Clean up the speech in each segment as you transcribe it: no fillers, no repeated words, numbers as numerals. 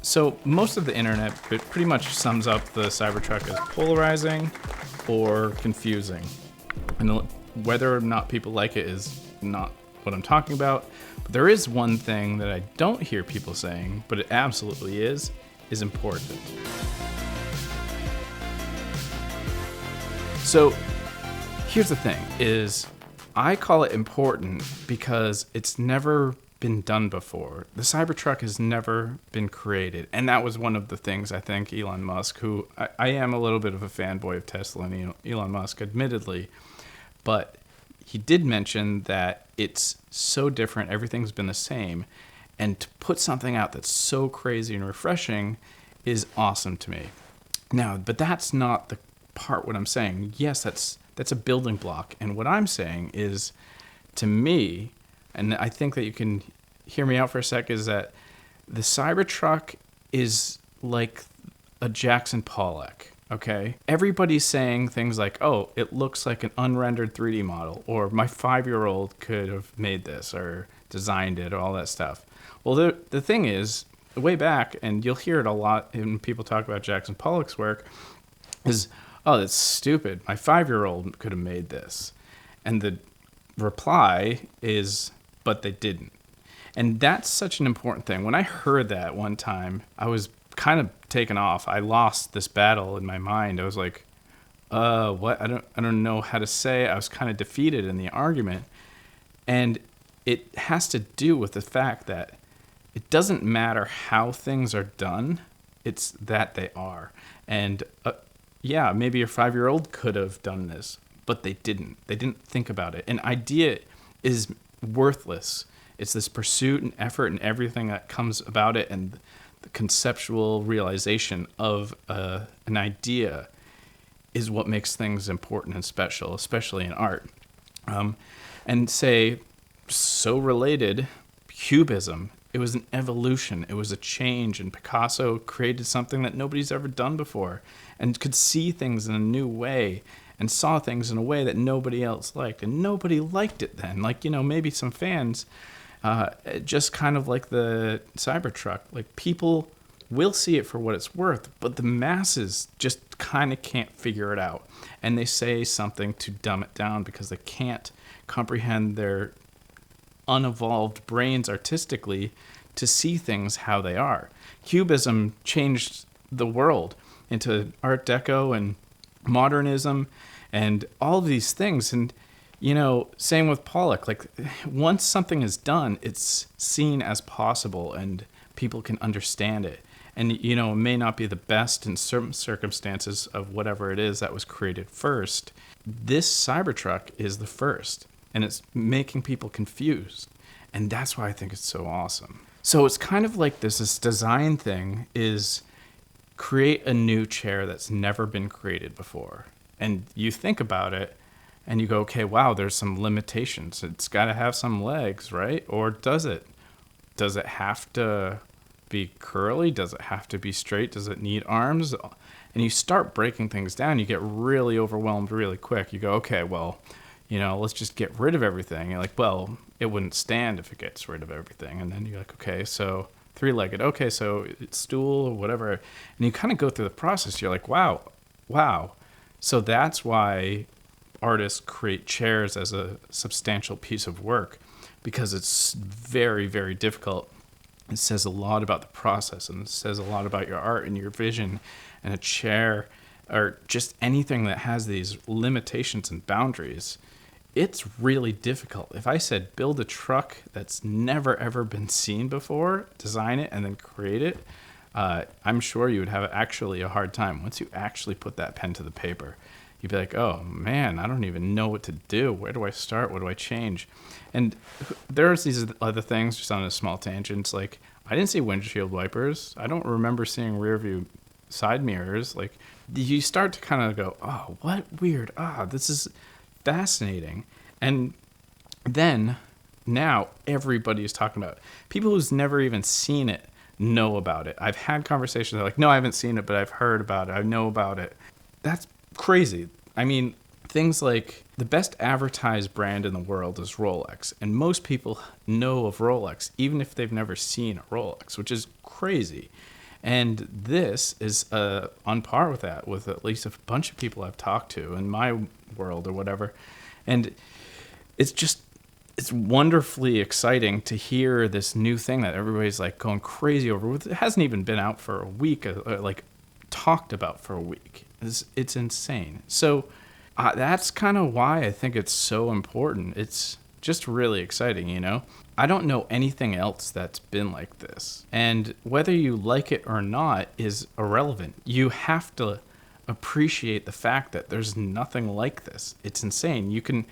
So most of the internet pretty much sums up the Cybertruck as polarizing or confusing. And whether or not people like it is not what I'm talking about. But there is one thing that I don't hear people saying, but it absolutely is important. So here's the thing, is I call it important because it's never been done before. The Cybertruck has never been created. And that was one of the things I think Elon Musk, who I am a little bit of a fanboy of Tesla and Elon Musk, admittedly, but he did mention that it's so different, everything's been the same, and to put something out that's so crazy and refreshing is awesome to me. Now, but that's not the part what I'm saying. Yes, that's a building block, and what I'm saying is, to me, and I think that you can hear me out for a sec, is that the Cybertruck is like a Jackson Pollock. Okay, everybody's saying things like, oh, it looks like an unrendered 3D model, or my 5-year-old could have made this or designed it, or all that stuff. Well, the thing is, way back, and you'll hear it a lot when people talk about Jackson Pollock's work, is, oh, that's stupid. My 5-year-old could have made this. And the reply is, but they didn't. And that's such an important thing. When I heard that one time, I was kind of taken off. I lost this battle in my mind. I was like, what? I don't know how to say. I was kind of defeated in the argument. And it has to do with the fact that it doesn't matter how things are done. It's that they are. And yeah, maybe your 5-year-old could have done this, but they didn't. They didn't think about it. An idea is worthless. It's this pursuit and effort and everything that comes about it, and the conceptual realization of an idea is what makes things important and special, especially in art. And say, so related, Cubism. It was an evolution. It was a change. And Picasso created something that nobody's ever done before and could see things in a new way and saw things in a way that nobody else liked. And nobody liked it then. Like, maybe some fans, just kind of like the Cybertruck. Like, people will see it for what it's worth, but the masses just kind of can't figure it out. And they say something to dumb it down because they can't comprehend their unevolved brains artistically to see things how they are. Cubism changed the world into Art Deco and modernism and all these things. And, same with Pollock. Like, once something is done, it's seen as possible and people can understand it. And, it may not be the best in certain circumstances of whatever it is that was created first. This Cybertruck is the first, and it's making people confused. And that's why I think it's so awesome. So it's kind of like this design thing is create a new chair that's never been created before. And you think about it and you go, okay, wow, there's some limitations. It's got to have some legs, right? Or does it? Does it have to be curly? Does it have to be straight? Does it need arms? And you start breaking things down. You get really overwhelmed really quick. You go, okay, well, let's just get rid of everything. You're like, well, it wouldn't stand if it gets rid of everything. And then you're like, okay, so 3-legged. Okay, so it's stool or whatever. And you kind of go through the process. You're like, wow. So that's why artists create chairs as a substantial piece of work, because it's very, very difficult. It says a lot about the process, and it says a lot about your art and your vision. And a chair, or just anything that has these limitations and boundaries, it's really difficult. If I said build a truck that's never ever been seen before, design it and then create it, I'm sure you would have actually a hard time. Once you actually put that pen to the paper, you'd be like, oh man, I don't even know what to do. Where do I start? What do I change? And there's these other things, just on a small tangent, like I didn't see windshield wipers. I don't remember seeing rear view side mirrors. Like, you start to kind of go, oh, what weird. This is fascinating. And then now everybody is talking about it. People who's never even seen it know about it. I've had conversations, they're like, no, I haven't seen it, but I've heard about it. I know about it. That's crazy. I mean, things like the best advertised brand in the world is Rolex. And most people know of Rolex, even if they've never seen a Rolex, which is crazy. And this is on par with that, with at least a bunch of people I've talked to in my world or whatever. And it's wonderfully exciting to hear this new thing that everybody's like going crazy over. It hasn't even been out for a week, like talked about for a week. It's insane. So that's kind of why I think it's so important. It's just really exciting, you know? I don't know anything else that's been like this. And whether you like it or not is irrelevant. You have to appreciate the fact that there's nothing like this. It's insane. You can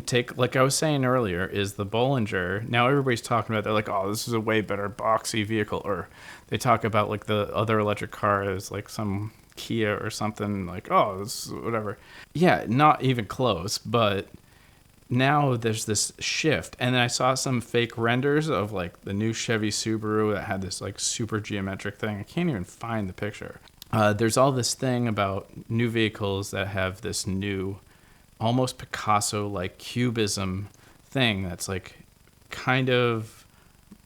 take, like I was saying earlier, is the Bollinger. Now everybody's talking about, they're like, oh, this is a way better boxy vehicle. Or they talk about like the other electric car is like some Kia or something, like, oh, this is whatever. Yeah, not even close, but now there's this shift. And then I saw some fake renders of like the new Chevy Subaru that had this like super geometric thing. I can't even find the picture. There's all this thing about new vehicles that have this new, almost Picasso-like cubism thing that's like kind of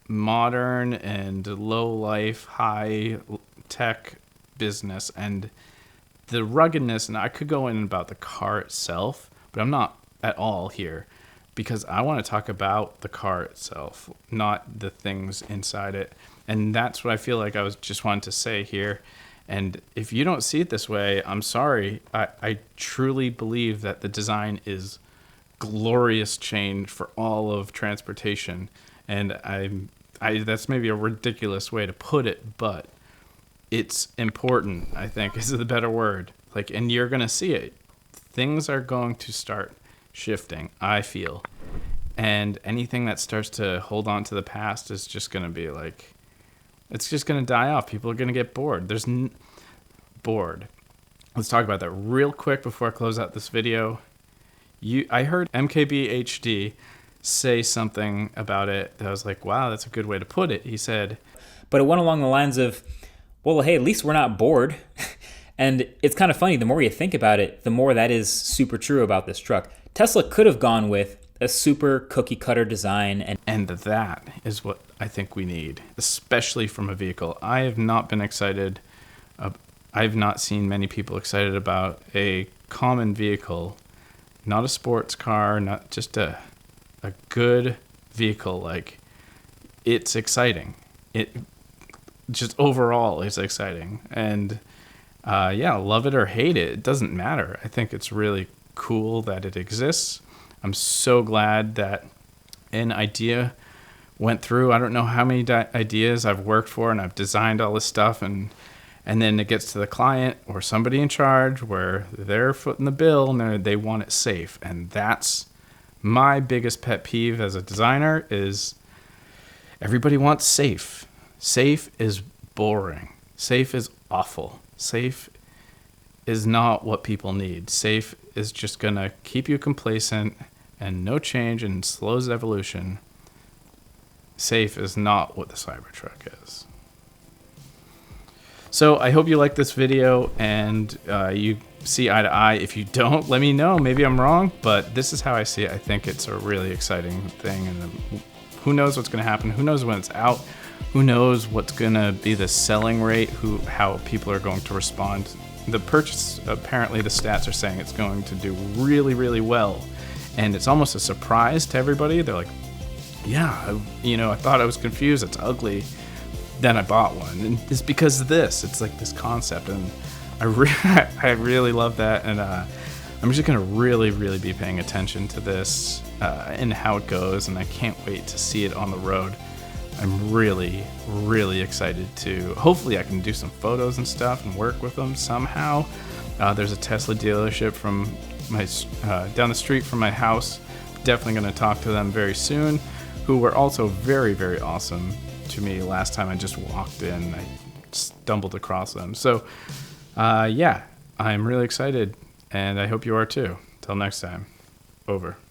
modern and low-life, high-tech business. And the ruggedness, and I could go in about the car itself, but I'm not at all here because I want to talk about the car itself, not the things inside it. And that's what I feel like I was just wanting to say here. And if you don't see it this way, I'm sorry. I truly believe that the design is glorious change for all of transportation. And I that's maybe a ridiculous way to put it, but it's important, I think, is the better word. Like, and you're going to see it. Things are going to start shifting, I feel. And anything that starts to hold on to the past is just going to be like, it's just going to die off. People are going to get bored. Bored. Let's talk about that real quick before I close out this video. I heard MKBHD say something about it that I was like, wow, that's a good way to put it. He said, but it went along the lines of, well, hey, at least we're not bored. And it's kind of funny. The more you think about it, the more that is super true about this truck. Tesla could have gone with a super cookie cutter design. And that is what I think we need, especially from a vehicle. I have not been excited. I've not seen many people excited about a common vehicle, not a sports car, not just a good vehicle. Like, it's exciting. It just overall is exciting. And yeah, love it or hate it, it doesn't matter. I think it's really cool that it exists. I'm so glad that an idea went through. I don't know how many ideas I've worked for and I've designed all this stuff, and then it gets to the client or somebody in charge where they're footing the bill and they want it safe. And that's my biggest pet peeve as a designer is everybody wants safe. Safe is boring. Safe is awful. Safe is not what people need. Safe is just going to keep you complacent and no change and slows evolution. Safe is not what the Cybertruck is. So I hope you like this video and you see eye to eye. If you don't, let me know. Maybe I'm wrong, but this is how I see it. I think it's a really exciting thing, and who knows what's going to happen? Who knows when it's out? Who knows what's going to be the selling rate? How people are going to respond? The purchase, apparently the stats are saying it's going to do really, really well, and it's almost a surprise to everybody. They're like, yeah, I thought I was confused. It's ugly. Then I bought one, and it's because of this. It's like this concept, and I really love that, and I'm just gonna really, really be paying attention to this and how it goes, and I can't wait to see it on the road. I'm really, really excited to. Hopefully, I can do some photos and stuff and work with them somehow. There's a Tesla dealership from my down the street from my house. Definitely gonna talk to them very soon. Who were also very, very awesome to me last time I just walked in. I stumbled across them. So yeah, I'm really excited, and I hope you are too. Till next time, over.